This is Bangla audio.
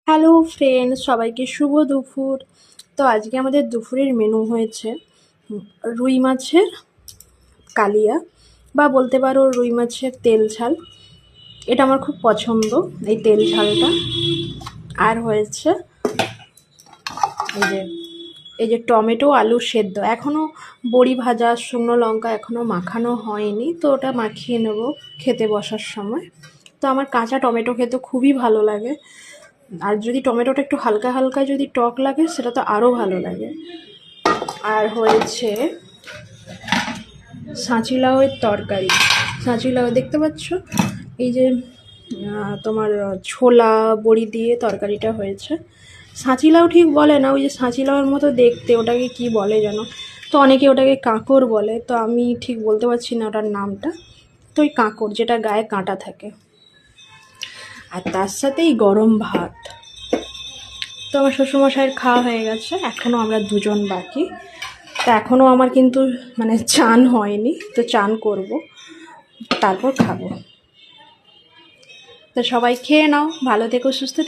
হ্যালো ফ্রেন্ডস, সবাইকে শুভ দুপুর। তো আজকে আমাদের দুপুরের মেনু হয়েছে রুই মাছের কালিয়া, বা বলতে পারো রুই মাছের তেল ঝাল। এটা আমার খুব পছন্দ, এই তেল ঝালটা। আর হয়েছে এই যে এই যে টমেটো আলু সেদ্ধ। এখনও বড়ি ভাজা, শুকনো লঙ্কা এখনও মাখানো হয়নি, তো ওটা মাখিয়ে নেব খেতে বসার সময়। তো আমার কাঁচা টমেটো খেতে খুবই ভালো লাগে, আর যদি টমেটোটা একটু হালকা হালকা যদি টক লাগে সেটা তো আরও ভালো লাগে। আর হয়েছে সাঁচি লাউয়ের তরকারি। সাঁচি লাউ দেখতে পাচ্ছ, এই যে তোমার ছোলা বড়ি দিয়ে তরকারিটা হয়েছে। সাঁচি লাউ ঠিক বলে না, ওই যে সাঁচি লাউয়ের মতো দেখতে, ওটাকে কি বলে যেন, তো অনেকে ওটাকে কাঁকড় বলে, তো আমি ঠিক বলতে পারছি না ওটার নামটা। তো ওই কাঁকড় যেটা গায়ে কাঁটা থাকে, আর তার সাথেই গরম ভাত। তো আমার শ্বশুরমশাইয়ের খাওয়া হয়ে গেছে, এখনও আমরা দুজন বাকি। তো এখনও আমার কিন্তু চান হয়নি, তো চান করব, তারপর খাবো। তো সবাই খেয়ে নাও, ভালো থেকো, সুস্থ থেকো।